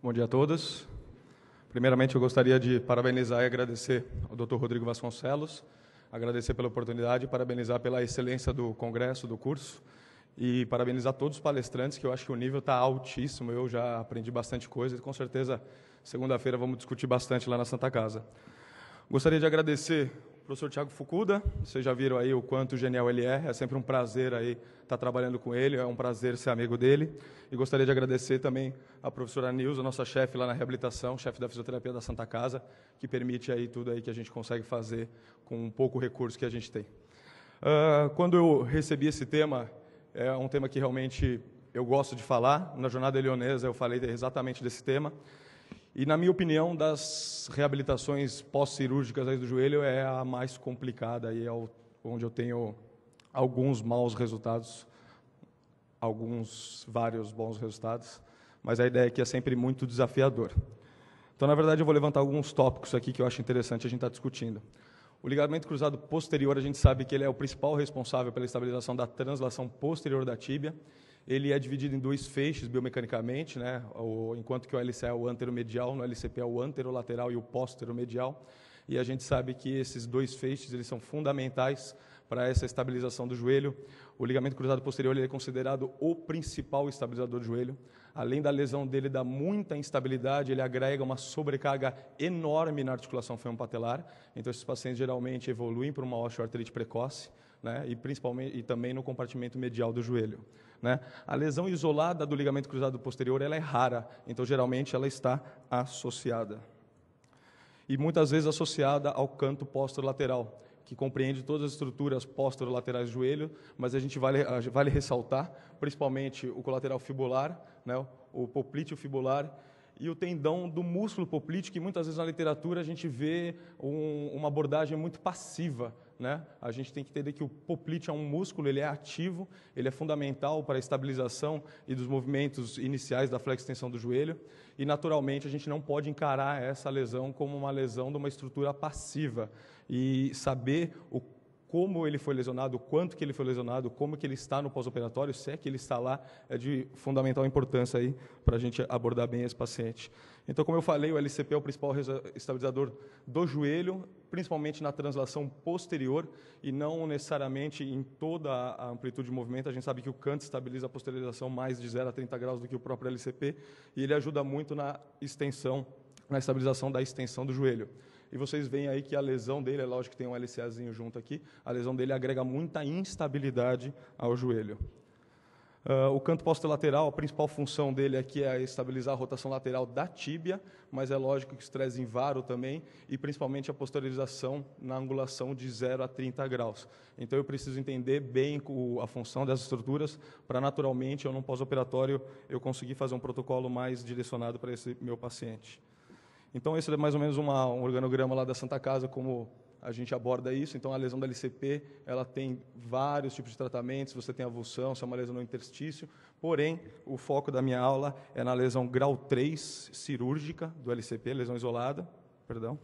Bom dia a todos. Primeiramente, eu gostaria de parabenizar e agradecer ao Dr. Rodrigo Vasconcelos, agradecer pela oportunidade, parabenizar pela excelência do congresso, do curso, e parabenizar todos os palestrantes, que eu acho que o nível está altíssimo, eu já aprendi bastante coisa, e com certeza, segunda-feira, vamos discutir bastante lá na Santa Casa. Gostaria de agradecer ao professor Thiago Fukuda, vocês já viram aí o quanto genial ele é sempre um prazer aí estar trabalhando com ele, é um prazer ser amigo dele, e gostaria de agradecer também à professora Nilza, nossa chefe lá na reabilitação, chefe da fisioterapia da Santa Casa, que permite aí tudo aí que a gente consegue fazer com um pouco recurso que a gente tem. Quando eu recebi esse tema, é um tema que realmente eu gosto de falar, na Jornada Leonesa eu falei exatamente desse tema, e, na minha opinião, das reabilitações pós-cirúrgicas aí do joelho é a mais complicada e é onde eu tenho alguns maus resultados, vários bons resultados, mas a ideia aqui é sempre muito desafiador. Então, na verdade, eu vou levantar alguns tópicos aqui que eu acho interessante a gente estar discutindo. O ligamento cruzado posterior, a gente sabe que ele é o principal responsável pela estabilização da translação posterior da tíbia. Ele é dividido em dois feixes biomecanicamente, né? Enquanto que o LCA é o anteromedial, no LCP é o anterolateral e o posteromedial. E a gente sabe que esses dois feixes eles são fundamentais para essa estabilização do joelho. O ligamento cruzado posterior ele é considerado o principal estabilizador do joelho. Além da lesão dele dar muita instabilidade, ele agrega uma sobrecarga enorme na articulação femoropatelar. Então, esses pacientes geralmente evoluem para uma osteoartrite precoce, né? E também no compartimento medial do joelho, né? A lesão isolada do ligamento cruzado posterior ela é rara, então geralmente ela está associada. E muitas vezes associada ao canto posterolateral, que compreende todas as estruturas posterolaterais do joelho, mas a gente vale ressaltar, principalmente o colateral fibular, né, o poplíteo fibular, e o tendão do músculo poplíteo, que muitas vezes na literatura a gente vê uma abordagem muito passiva, né? A gente tem que entender que o poplíteo é um músculo, ele é ativo, ele é fundamental para a estabilização e dos movimentos iniciais da flexão do joelho, e naturalmente a gente não pode encarar essa lesão como uma lesão de uma estrutura passiva, e saber como ele foi lesionado, o quanto que ele foi lesionado, como que ele está no pós-operatório, se é que ele está lá, é de fundamental importância aí para a gente abordar bem esse paciente. Então, como eu falei, o LCP é o principal estabilizador do joelho, principalmente na translação posterior e não necessariamente em toda a amplitude de movimento. A gente sabe que o Kant estabiliza a posteriorização mais de 0 a 30 graus do que o próprio LCP e ele ajuda muito na estabilização da extensão do joelho. E vocês veem aí que a lesão dele, é lógico que tem um LCAzinho junto aqui, a lesão dele agrega muita instabilidade ao joelho. O canto posterolateral, a principal função dele aqui é estabilizar a rotação lateral da tíbia, mas é lógico que estresse em varo também, e principalmente a posteriorização na angulação de 0 a 30 graus. Então eu preciso entender bem a função dessas estruturas, para naturalmente, eu no pós-operatório, eu conseguir fazer um protocolo mais direcionado para esse meu paciente. Então, esse é mais ou menos um organograma lá da Santa Casa, como a gente aborda isso. Então, a lesão da LCP, ela tem vários tipos de tratamentos, você tem avulsão, se é uma lesão no interstício, porém, o foco da minha aula é na lesão grau 3 cirúrgica do LCP, lesão isolada, perdão,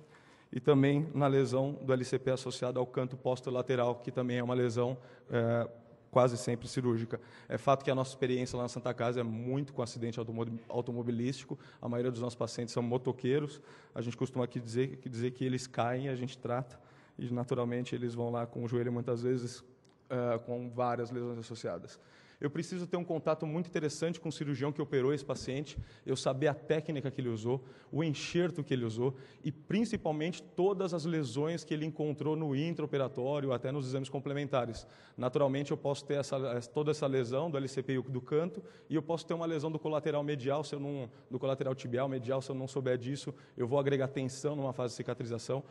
e também na lesão do LCP associada ao canto posterolateral, que também é uma lesão quase sempre cirúrgica. É fato que a nossa experiência lá na Santa Casa é muito com acidente automobilístico, a maioria dos nossos pacientes são motoqueiros, a gente costuma aqui dizer que eles caem, a gente trata, e naturalmente eles vão lá com o joelho muitas vezes com várias lesões associadas. Eu preciso ter um contato muito interessante com o cirurgião que operou esse paciente, eu saber a técnica que ele usou, o enxerto que ele usou e, principalmente, todas as lesões que ele encontrou no intraoperatório, até nos exames complementares. Naturalmente, eu posso ter toda essa lesão do LCP e do canto, e eu posso ter uma lesão do colateral medial, do colateral tibial medial, se eu não souber disso, eu vou agregar tensão numa fase de cicatrização,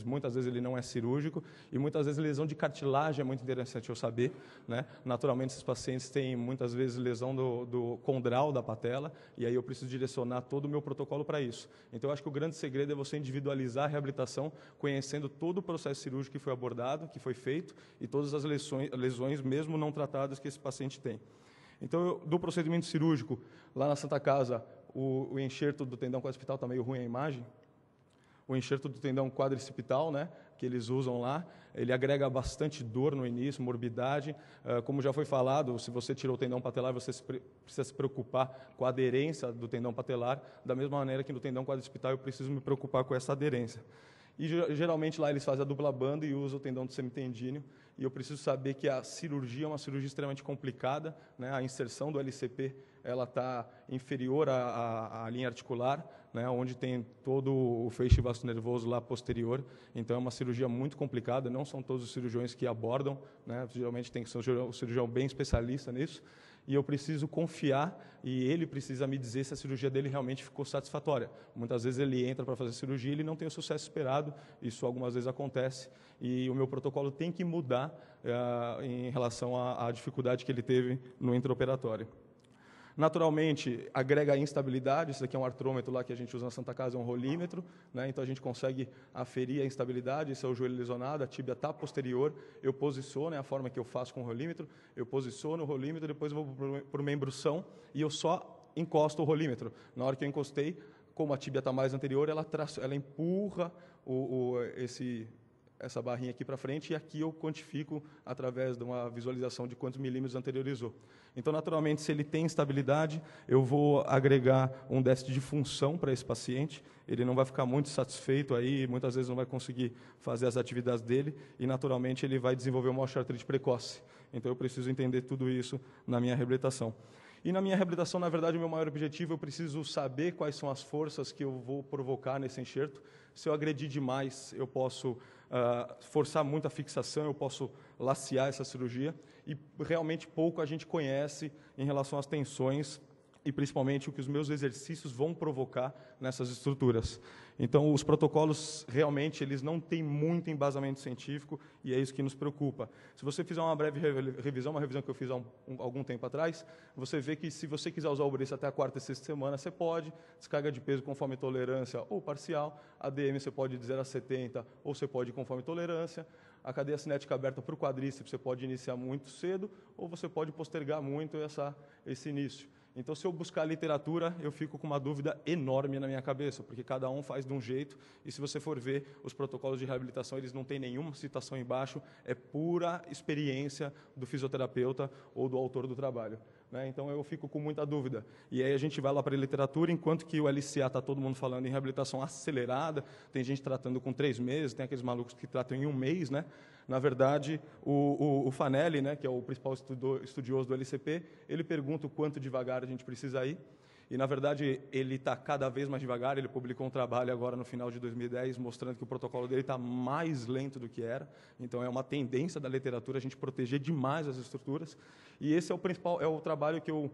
muitas vezes ele não é cirúrgico, e muitas vezes lesão de cartilagem é muito interessante eu saber, né? Naturalmente, esses pacientes têm muitas vezes lesão do condral da patela, e aí eu preciso direcionar todo o meu protocolo para isso. Então, eu acho que o grande segredo é você individualizar a reabilitação, conhecendo todo o processo cirúrgico que foi abordado, que foi feito, e todas as lesões mesmo não tratadas, que esse paciente tem. Então, do procedimento cirúrgico, lá na Santa Casa, o enxerto do tendão quadricipital está meio ruim a imagem, o enxerto do tendão quadricipital, né? que eles usam lá. Ele agrega bastante dor no início, morbidade. Como já foi falado, se você tirou o tendão patelar, você precisa se preocupar com a aderência do tendão patelar, da mesma maneira que no tendão quadricipital eu preciso me preocupar com essa aderência. E geralmente lá eles fazem a dupla banda e usam o tendão do semitendíneo. E eu preciso saber que a cirurgia é uma cirurgia extremamente complicada, né? A inserção do LCP ela está inferior à linha articular, né? Onde tem todo o feixe vasto nervoso lá posterior. Então é uma cirurgia muito complicada. Não são todos os cirurgiões que abordam, né? Geralmente tem que ser um cirurgião bem especialista nisso. E eu preciso confiar e ele precisa me dizer se a cirurgia dele realmente ficou satisfatória. Muitas vezes ele entra para fazer a cirurgia e ele não tem o sucesso esperado, isso algumas vezes acontece, e o meu protocolo tem que mudar em relação à dificuldade que ele teve no intraoperatório. Naturalmente, agrega instabilidade. Esse aqui é um artrômetro lá que a gente usa na Santa Casa, é um rolímetro, né? Então a gente consegue aferir a instabilidade. Esse é o joelho lesionado, a tíbia está posterior, eu posiciono, é a forma que eu faço com o rolímetro, eu posiciono o rolímetro, depois eu vou por uma embrução e eu só encosto o rolímetro. Na hora que eu encostei, como a tíbia está mais anterior, ela empurra essa barrinha aqui para frente, e aqui eu quantifico através de uma visualização de quantos milímetros anteriorizou. Então, naturalmente, se ele tem instabilidade, eu vou agregar um déficit de função para esse paciente, ele não vai ficar muito satisfeito aí, muitas vezes não vai conseguir fazer as atividades dele, e naturalmente ele vai desenvolver uma osteoartrite precoce. Então, eu preciso entender tudo isso na minha reabilitação. E na minha reabilitação, na verdade, o meu maior objetivo, eu preciso saber quais são as forças que eu vou provocar nesse enxerto. Se eu agredir demais, eu posso forçar muito a fixação, eu posso lacear essa cirurgia. E realmente pouco a gente conhece em relação às tensões e principalmente o que os meus exercícios vão provocar nessas estruturas. Então, os protocolos, realmente, eles não têm muito embasamento científico e é isso que nos preocupa. Se você fizer uma breve revisão, uma revisão que eu fiz há algum tempo atrás, você vê que se você quiser usar o brace até a 4ª e 6ª semana, você pode, descarga de peso conforme tolerância ou parcial, ADM você pode ir de 0 a 70 ou você pode ir conforme tolerância, a cadeia cinética aberta para o quadríceps você pode iniciar muito cedo ou você pode postergar muito esse início. Então, se eu buscar literatura, eu fico com uma dúvida enorme na minha cabeça, porque cada um faz de um jeito, e se você for ver os protocolos de reabilitação, eles não têm nenhuma citação embaixo, é pura experiência do fisioterapeuta ou do autor do trabalho, né? Então, eu fico com muita dúvida. E aí a gente vai lá para a literatura, enquanto que o LCA está todo mundo falando em reabilitação acelerada, tem gente tratando com 3 meses, tem aqueles malucos que tratam em 1 mês, né? Na verdade, o Fanelli, né, que é o principal estudioso do LCP, ele pergunta o quanto devagar a gente precisa ir. E, na verdade, ele está cada vez mais devagar. Ele publicou um trabalho agora no final de 2010, mostrando que o protocolo dele está mais lento do que era. Então, é uma tendência da literatura a gente proteger demais as estruturas. E esse é o principal, é o trabalho que eu,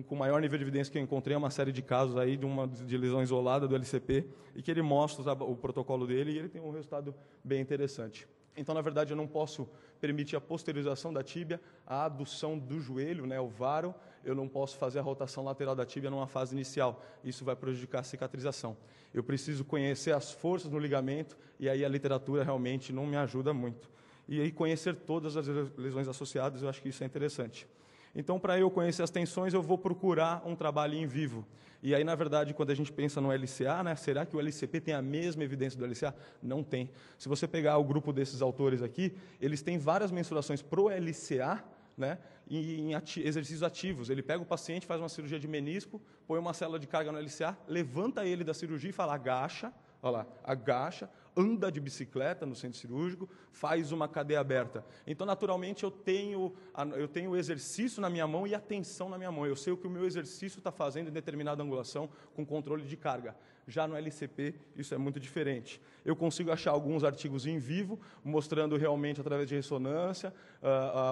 com o maior nível de evidência que eu encontrei, é uma série de casos aí de lesão isolada do LCP, e que ele mostra o protocolo dele e ele tem um resultado bem interessante. Então, na verdade, eu não posso permitir a posteriorização da tíbia, a adução do joelho, né, o varo, eu não posso fazer a rotação lateral da tíbia numa fase inicial. Isso vai prejudicar a cicatrização. Eu preciso conhecer as forças no ligamento e aí a literatura realmente não me ajuda muito. E aí conhecer todas as lesões associadas, eu acho que isso é interessante. Então, para eu conhecer as tensões, eu vou procurar um trabalho em vivo. E aí, na verdade, quando a gente pensa no LCA, né, será que o LCP tem a mesma evidência do LCA? Não tem. Se você pegar o grupo desses autores aqui, eles têm várias mensurações para o LCA, né, em exercícios ativos. Ele pega o paciente, faz uma cirurgia de menisco, põe uma célula de carga no LCA, levanta ele da cirurgia e fala, agacha, olha lá, agacha, anda de bicicleta no centro cirúrgico, faz uma cadeia aberta. Então, naturalmente, eu tenho o exercício na minha mão e a tensão na minha mão. Eu sei o que o meu exercício está fazendo em determinada angulação com controle de carga. Já no LCP, isso é muito diferente. Eu consigo achar alguns artigos em vivo, mostrando realmente, através de ressonância,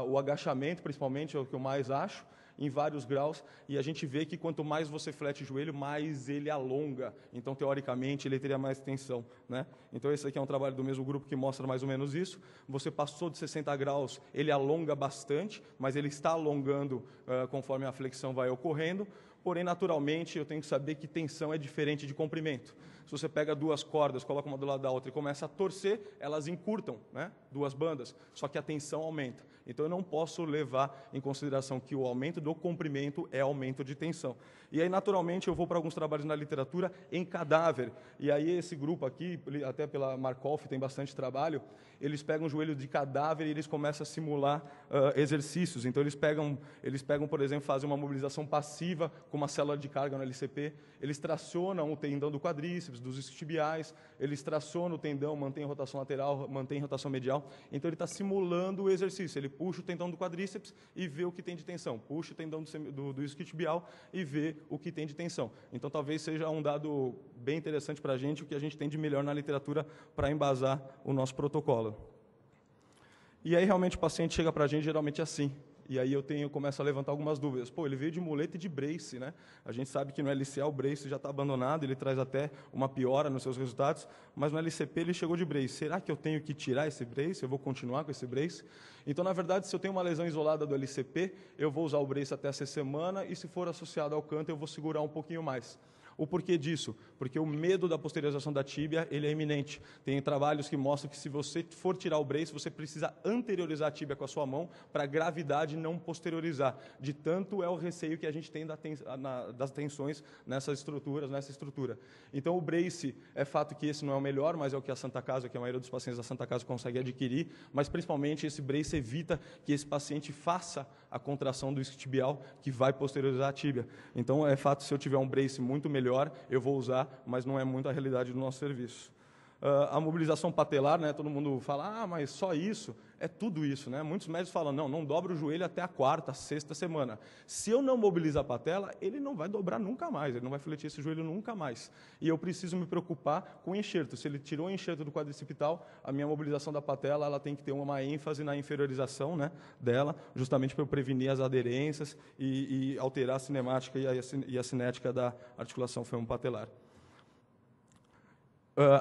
o agachamento, principalmente, é o que eu mais acho, em vários graus, e a gente vê que quanto mais você flete o joelho, mais ele alonga. Então, teoricamente, ele teria mais tensão, né? Então, esse aqui é um trabalho do mesmo grupo que mostra mais ou menos isso. Você passou de 60 graus, ele alonga bastante, mas ele está alongando conforme a flexão vai ocorrendo. Porém, naturalmente, eu tenho que saber que tensão é diferente de comprimento. Se você pega duas cordas, coloca uma do lado da outra e começa a torcer, elas encurtam, né? Duas bandas, só que a tensão aumenta. Então, eu não posso levar em consideração que o aumento do comprimento é aumento de tensão. E aí, naturalmente, eu vou para alguns trabalhos na literatura em cadáver. E aí, esse grupo aqui, até pela Markov, tem bastante trabalho, eles pegam um joelho de cadáver e eles começam a simular exercícios. Então, eles pegam, por exemplo, fazem uma mobilização passiva com uma célula de carga no LCP, eles tracionam o tendão do quadríceps, dos isquiotibiais, eles tracionam o tendão, mantém rotação lateral, mantém rotação medial. Então, ele está simulando o exercício. Ele puxa o tendão do quadríceps e vê o que tem de tensão. Puxa o tendão do isquiotibial e vê o que tem de tensão. Então, talvez seja um dado bem interessante para a gente, o que a gente tem de melhor na literatura para embasar o nosso protocolo. E aí, realmente, o paciente chega para a gente geralmente assim. E aí eu começo a levantar algumas dúvidas. Pô, ele veio de muleta e de brace, né? A gente sabe que no LCA o brace já está abandonado, ele traz até uma piora nos seus resultados, mas no LCP ele chegou de brace. Será que eu tenho que tirar esse brace? Eu vou continuar com esse brace? Então, na verdade, se eu tenho uma lesão isolada do LCP, eu vou usar o brace até essa semana e, se for associado ao canto, eu vou segurar um pouquinho mais. O porquê disso? Porque o medo da posteriorização da tíbia ele é iminente. Tem trabalhos que mostram que, se você for tirar o brace, você precisa anteriorizar a tíbia com a sua mão para a gravidade não posteriorizar. De tanto é o receio que a gente tem das tensões nessa estrutura. Então, o brace, é fato que esse não é o melhor, mas é o que a Santa Casa, que a maioria dos pacientes da Santa Casa consegue adquirir, mas, principalmente, esse brace evita que esse paciente faça a contração do isquiotibial, que vai posteriorizar a tíbia. Então, é fato, se eu tiver um brace muito melhor, eu vou usar, mas não é muito a realidade do nosso serviço. A mobilização patelar, né, todo mundo fala, mas só isso? É tudo isso, né? Muitos médicos falam, não dobra o joelho até a quarta, sexta semana. Se eu não mobilizar a patela, ele não vai dobrar nunca mais, ele não vai fletir esse joelho nunca mais. E eu preciso me preocupar com o enxerto. Se ele tirou o enxerto do quadricipital, a minha mobilização da patela ela tem que ter uma ênfase na inferiorização, né, dela, justamente para eu prevenir as aderências e alterar a cinemática e a cinética da articulação femoropatelar.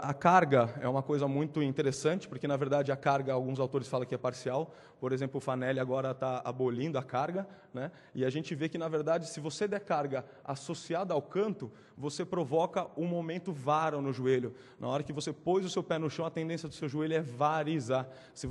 A carga é uma coisa muito interessante, porque, na verdade, a carga, alguns autores falam que é parcial. Por exemplo, o Fanelli agora está abolindo a carga, né? E a gente vê que, na verdade, se você der carga associada ao canto, você provoca um momento varo no joelho. Na hora que você pôs o seu pé no chão, a tendência do seu joelho é varizar. Se o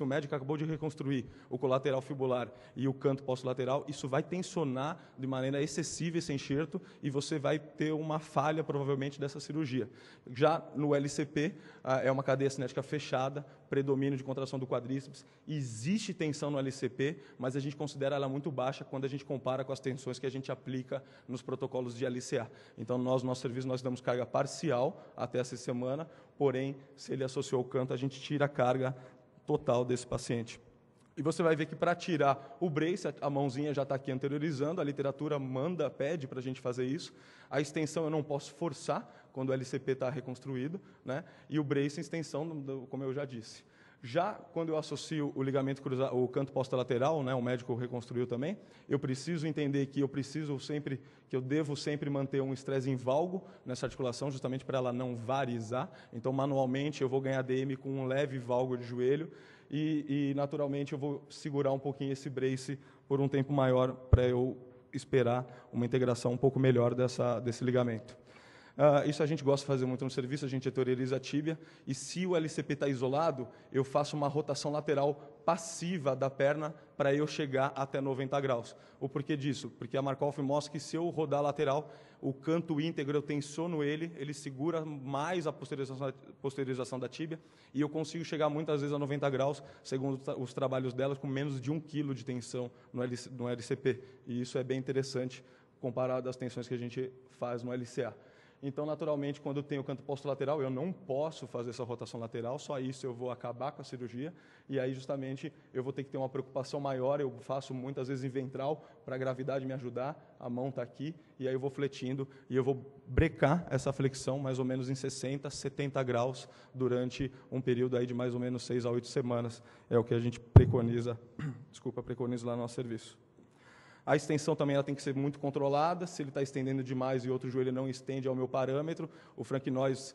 médico acabou de reconstruir o colateral fibular e o canto posto-lateral, isso vai tensionar de maneira excessiva esse enxerto e você vai ter uma falha, provavelmente, dessa cirurgia. Já no LCP, é uma cadeia cinética fechada, predomínio de contração do quadríceps. Existe tensão no LCP, mas a gente considera ela muito baixa quando a gente compara com as tensões que a gente aplica nos protocolos de LCA. Então, no nosso serviço, nós damos carga parcial até essa semana, porém, se ele associou o canto, a gente tira a carga total desse paciente. E você vai ver que, para tirar o brace, a mãozinha já está aqui anteriorizando, a literatura pede para a gente fazer isso. A extensão eu não posso forçar quando o LCP está reconstruído, né? E o brace em extensão, como eu já disse. Já quando eu associo o ligamento cruzado, o canto posterolateral, né, o médico reconstruiu também, eu preciso entender que eu devo sempre manter um estresse em valgo nessa articulação, justamente para ela não varizar. Então, manualmente, eu vou ganhar DM com um leve valgo de joelho e naturalmente, eu vou segurar um pouquinho esse brace por um tempo maior para eu esperar uma integração um pouco melhor desse ligamento. Isso a gente gosta de fazer muito no serviço, a gente anterioriza a tíbia, e se o LCP está isolado, eu faço uma rotação lateral passiva da perna para eu chegar até 90 graus. O porquê disso? Porque a Markov mostra que, se eu rodar lateral, o canto íntegro, eu tensiono ele segura mais a posteriorização da tíbia, e eu consigo chegar muitas vezes a 90 graus, segundo os trabalhos delas, com menos de 1 kg de tensão no LCP. E isso é bem interessante, comparado às tensões que a gente faz no LCA. Então, naturalmente, quando eu tenho o canto posterolateral, eu não posso fazer essa rotação lateral, só isso eu vou acabar com a cirurgia, e aí, justamente, eu vou ter que ter uma preocupação maior, eu faço muitas vezes em ventral, para a gravidade me ajudar, a mão está aqui, e aí eu vou fletindo, e eu vou brecar essa flexão mais ou menos em 60, 70 graus, durante um período aí de mais ou menos 6 a 8 semanas, é o que a gente preconiza lá no nosso serviço. A extensão também ela tem que ser muito controlada. Se ele está estendendo demais e outro joelho não estende ao meu parâmetro, o Frank Noyes,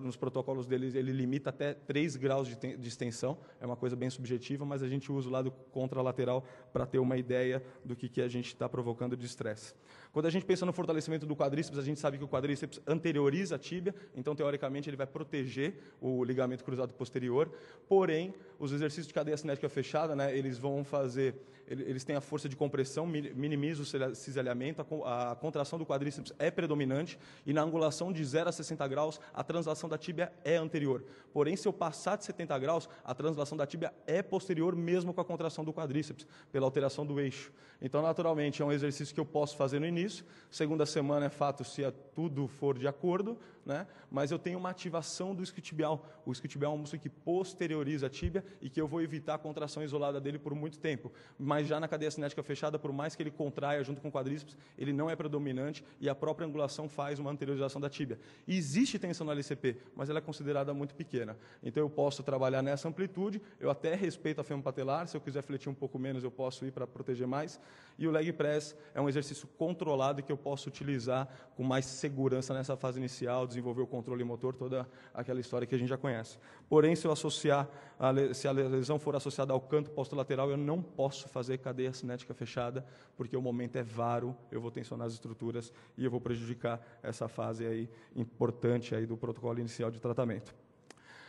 nos protocolos dele, ele limita até 3 graus de extensão. É uma coisa bem subjetiva, mas a gente usa o lado contralateral para ter uma ideia do que a gente está provocando de estresse. Quando a gente pensa no fortalecimento do quadríceps, a gente sabe que o quadríceps anterioriza a tíbia, então, teoricamente, ele vai proteger o ligamento cruzado posterior. Porém, os exercícios de cadeia cinética fechada, né, eles têm a força de compressão, minimiza o cisalhamento, a contração do quadríceps é predominante, e na angulação de 0 a 60 graus, a translação da tíbia é anterior. Porém, se eu passar de 70 graus, a translação da tíbia é posterior, mesmo com a contração do quadríceps, pela alteração do eixo. Então, naturalmente, é um exercício que eu posso fazer no início. Segunda semana é fato se tudo for de acordo, né? Mas eu tenho uma ativação do isquiotibial. O isquiotibial é um músculo que posterioriza a tíbia e que eu vou evitar a contração isolada dele por muito tempo. Mas já na cadeia cinética fechada, por mais que ele contraia junto com o quadríceps, ele não é predominante e a própria angulação faz uma anteriorização da tíbia. E existe tensão no LCP, mas ela é considerada muito pequena. Então eu posso trabalhar nessa amplitude, eu até respeito a fêmur patelar, se eu quiser fletir um pouco menos eu posso ir para proteger mais. E o leg press é um exercício controlado que eu posso utilizar com mais segurança nessa fase inicial, desenvolver o controle motor, toda aquela história que a gente já conhece. Porém, se a lesão for associada ao canto postolateral, eu não posso fazer cadeia cinética fechada, porque o momento é varo, eu vou tensionar as estruturas e eu vou prejudicar essa fase aí importante aí do protocolo inicial de tratamento.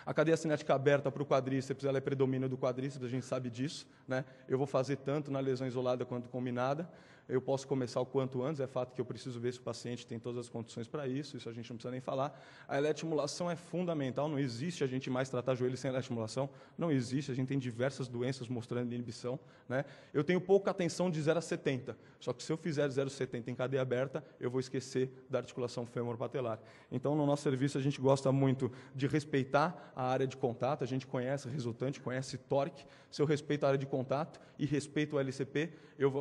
A cadeia cinética aberta para o quadríceps, ela é predomínio do quadríceps, a gente sabe disso, né? Eu vou fazer tanto na lesão isolada quanto combinada. Eu posso começar o quanto antes, é fato que eu preciso ver se o paciente tem todas as condições para isso a gente não precisa nem falar. A eletroestimulação é fundamental, não existe a gente mais tratar joelho sem eletroestimulação, não existe, a gente tem diversas doenças mostrando inibição, né? Eu tenho pouca atenção de 0 a 70, só que se eu fizer 0 a 70 em cadeia aberta, eu vou esquecer da articulação fêmur-patelar. Então, no nosso serviço, a gente gosta muito de respeitar a área de contato, a gente conhece resultante, conhece torque. Se eu respeito a área de contato e respeito o LCP,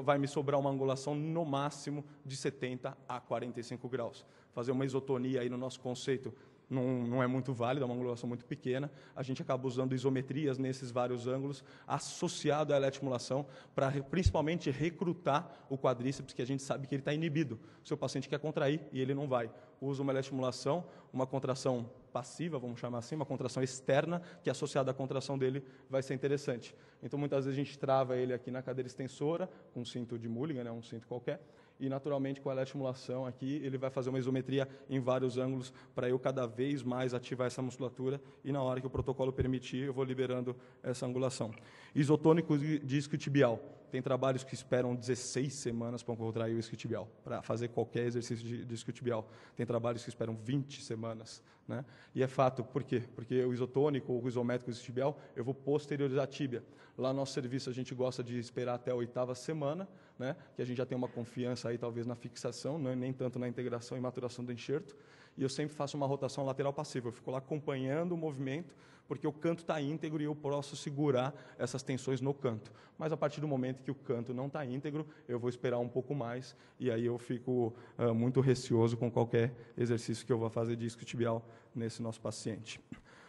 vai me sobrar uma angulação no máximo de 70 a 45 graus. Fazer uma isotonia aí no nosso conceito não é muito válido, é uma angulação muito pequena. A gente acaba usando isometrias nesses vários ângulos, associado à eletroestimulação, para principalmente recrutar o quadríceps, que a gente sabe que ele está inibido. O seu paciente quer contrair e ele não vai. Usa uma eletroestimulação, uma contração passiva, vamos chamar assim, uma contração externa, que associada à contração dele vai ser interessante. Então, muitas vezes a gente trava ele aqui na cadeira extensora, com um cinto de Mulligan, né, um cinto qualquer, e, naturalmente, com a eletroestimulação aqui, ele vai fazer uma isometria em vários ângulos para eu cada vez mais ativar essa musculatura e, na hora que o protocolo permitir, eu vou liberando essa angulação. Isotônico de isquiotibial. Tem trabalhos que esperam 16 semanas para contrair o isquiotibial, para fazer qualquer exercício de isquiotibial. Tem trabalhos que esperam 20 semanas. Né? E é fato, por quê? Porque o isotônico ou o isométrico isquiotibial, eu vou posteriorizar a tíbia. Lá no nosso serviço, a gente gosta de esperar até a 8ª semana, né? Que a gente já tem uma confiança aí, talvez, na fixação, né? Nem tanto na integração e maturação do enxerto. E eu sempre faço uma rotação lateral passiva. Eu fico lá acompanhando o movimento, porque o canto está íntegro e eu posso segurar essas tensões no canto. Mas a partir do momento que o canto não está íntegro, eu vou esperar um pouco mais e aí eu fico muito receoso com qualquer exercício que eu vou fazer de isquiotibial nesse nosso paciente.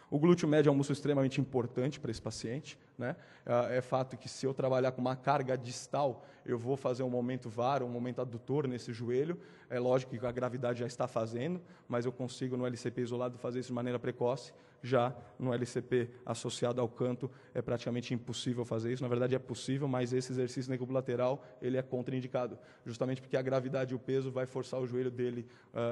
O glúteo médio é um músculo extremamente importante para esse paciente, né? É fato que se eu trabalhar com uma carga distal, eu vou fazer um momento varo, um momento adutor nesse joelho. É lógico que a gravidade já está fazendo, mas eu consigo no LCP isolado fazer isso de maneira precoce. Já no LCP associado ao canto, é praticamente impossível fazer isso. Na verdade, é possível, mas esse exercício na lateral ele é contraindicado, justamente porque a gravidade e o peso vai forçar o joelho dele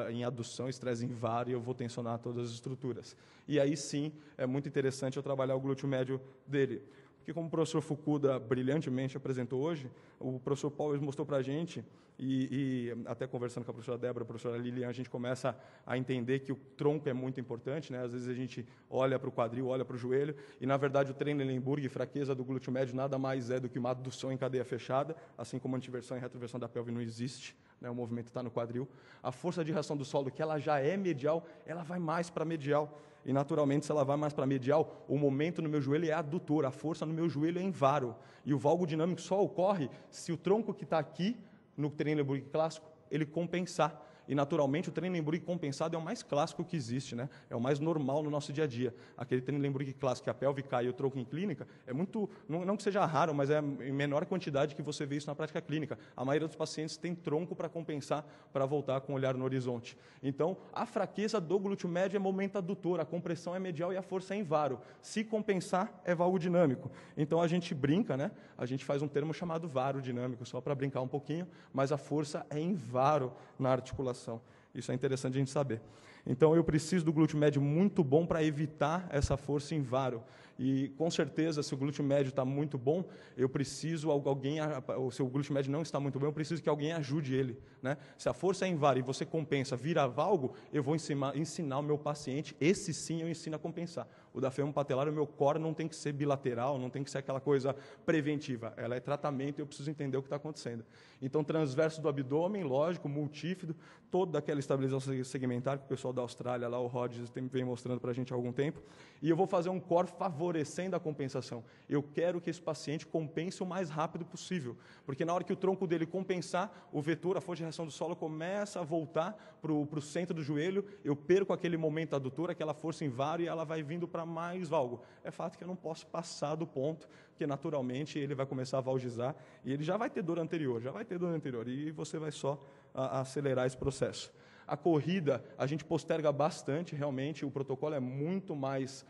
em adução, estresse em varo, e eu vou tensionar todas as estruturas. E aí sim, é muito interessante eu trabalhar o glúteo médio dele. Porque, como o professor Fukuda brilhantemente apresentou hoje, o professor Powers mostrou para a gente, e até conversando com a professora Débora, a professora Lilian, a gente começa a entender que o tronco é muito importante, né? Às vezes a gente olha para o quadril, olha para o joelho, e, na verdade, o Trendelenburg, fraqueza do glúteo médio, nada mais é do que uma adução em cadeia fechada, assim como a antiversão e retroversão da pelve não existe, né? O movimento está no quadril. A força de reação do solo, que ela já é medial, ela vai mais para medial. E, naturalmente, se ela vai mais para medial, o momento no meu joelho é adutor, a força no meu joelho é em varo. E o valgo dinâmico só ocorre se o tronco que está aqui, no Trendelenburg clássico, ele compensar. E, naturalmente, o treino Lembrug compensado é o mais clássico que existe, né? É o mais normal no nosso dia a dia. Aquele treino Lembrug clássico, que a pelve cai e o tronco inclínica, é muito, não que seja raro, mas é em menor quantidade que você vê isso na prática clínica. A maioria dos pacientes tem tronco para compensar, para voltar com o olhar no horizonte. Então, a fraqueza do glúteo médio é momento adutor, a compressão é medial e a força é em varo. Se compensar, é valgo dinâmico. Então, a gente brinca, né? A gente faz um termo chamado varo dinâmico, só para brincar um pouquinho, mas a força é em varo na articulação. Isso é interessante a gente saber. Então, eu preciso do glúteo médio muito bom para evitar essa força em varo. E, com certeza, se o glúteo médio está muito bom, eu preciso alguém, ou se o glúteo médio não está muito bom, eu preciso que alguém ajude ele, né? Se a força é em varo e você compensa, vira valgo, eu vou ensinar o meu paciente, esse sim eu ensino a compensar. O da fêmur patelar, o meu core não tem que ser bilateral, não tem que ser aquela coisa preventiva. Ela é tratamento e eu preciso entender o que está acontecendo. Então, transverso do abdômen, lógico, multífido, toda aquela estabilização segmentar que o pessoal da Austrália, lá o Rodgers, vem mostrando para a gente há algum tempo. E eu vou fazer um core favorecendo a compensação. Eu quero que esse paciente compense o mais rápido possível, porque na hora que o tronco dele compensar, o vetor, a força de reação do solo começa a voltar para o centro do joelho, eu perco aquele momento adutor, aquela força em varo e ela vai vindo para mais valgo. É fato que eu não posso passar do ponto, porque naturalmente ele vai começar a valgizar e ele já vai ter dor anterior, e você vai só acelerar esse processo. A corrida, a gente posterga bastante, realmente, o protocolo é muito mais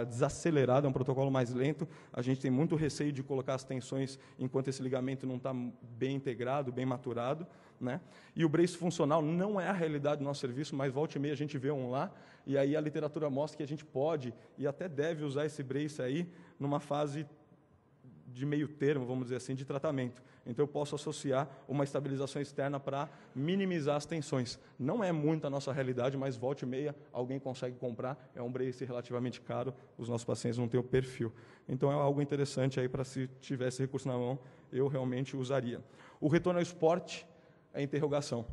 desacelerado, é um protocolo mais lento, a gente tem muito receio de colocar as tensões enquanto esse ligamento não está bem integrado, bem maturado, né? E o brace funcional não é a realidade do nosso serviço, mas volta e meia a gente vê um lá, e aí a literatura mostra que a gente pode e até deve usar esse brace aí numa fase de meio termo, vamos dizer assim, de tratamento. Então, eu posso associar uma estabilização externa para minimizar as tensões. Não é muito a nossa realidade, mas volta e meia alguém consegue comprar, é um brace relativamente caro, os nossos pacientes não têm o perfil. Então, é algo interessante aí para, se tivesse recurso na mão, eu realmente usaria. O retorno ao esporte é interrogação.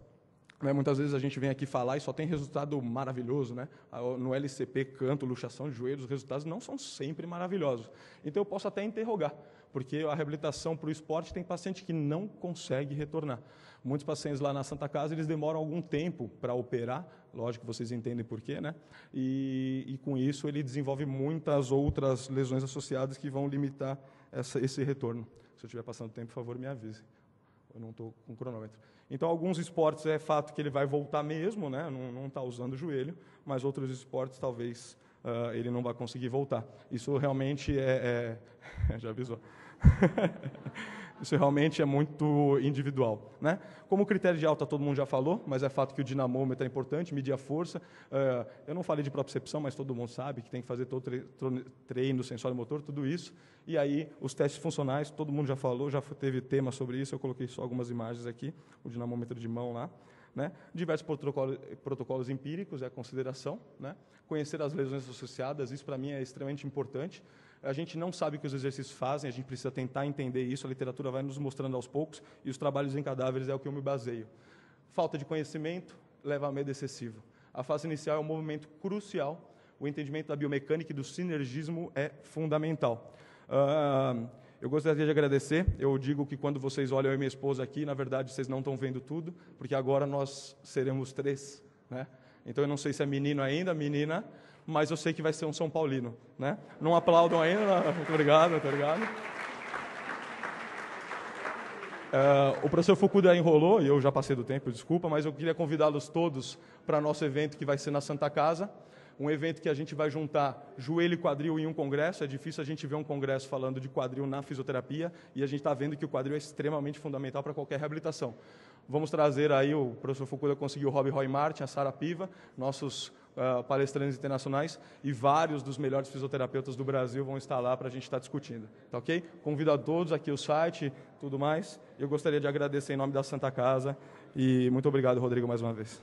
Muitas vezes a gente vem aqui falar e só tem resultado maravilhoso, né? No LCP, canto, luxação de joelhos, os resultados não são sempre maravilhosos. Então, eu posso até interrogar, porque a reabilitação para o esporte tem paciente que não consegue retornar. Muitos pacientes lá na Santa Casa, eles demoram algum tempo para operar, lógico que vocês entendem por quê, né? E com isso ele desenvolve muitas outras lesões associadas que vão limitar esse retorno. Se eu estiver passando tempo, por favor, me avise. Eu não estou com cronômetro. Então, alguns esportes é fato que ele vai voltar mesmo, né? Não está usando o joelho, mas outros esportes talvez ele não vai conseguir voltar. Isso realmente já avisou. Isso realmente é muito individual, né? Como critério de alta todo mundo já falou, mas é fato que o dinamômetro é importante, medir a força. Eu não falei de propriocepção, mas todo mundo sabe que tem que fazer todo treino sensório motor, tudo isso. E aí, os testes funcionais, todo mundo já falou, já teve tema sobre isso, eu coloquei só algumas imagens aqui, o dinamômetro de mão lá. Né? Diversos protocolos empíricos é a consideração, né? Conhecer as lesões associadas, isso para mim é extremamente importante. A gente não sabe o que os exercícios fazem, a gente precisa tentar entender isso, a literatura vai nos mostrando aos poucos, e os trabalhos em cadáveres é o que eu me baseio. Falta de conhecimento leva a medo excessivo. A fase inicial é um movimento crucial, o entendimento da biomecânica e do sinergismo é fundamental. Eu gostaria de agradecer, eu digo que quando vocês olham eu e minha esposa aqui, na verdade vocês não estão vendo tudo, porque agora nós seremos 3, né? Então eu não sei se é menino ainda, menina, mas eu sei que vai ser um São Paulino, né? Não aplaudam ainda, muito obrigado, muito obrigado. O professor Fukuda enrolou, e eu já passei do tempo, desculpa, mas eu queria convidá-los todos para nosso evento que vai ser na Santa Casa, um evento que a gente vai juntar joelho e quadril em um congresso. É difícil a gente ver um congresso falando de quadril na fisioterapia, e a gente está vendo que o quadril é extremamente fundamental para qualquer reabilitação. Vamos trazer aí, o professor Fukuda conseguiu o Rob Roy Martin, a Sara Piva, nossos palestrantes internacionais, e vários dos melhores fisioterapeutas do Brasil vão estar lá para a gente estar discutindo. Tá ok? Convido a todos aqui o site, tudo mais. Eu gostaria de agradecer em nome da Santa Casa, e muito obrigado, Rodrigo, mais uma vez.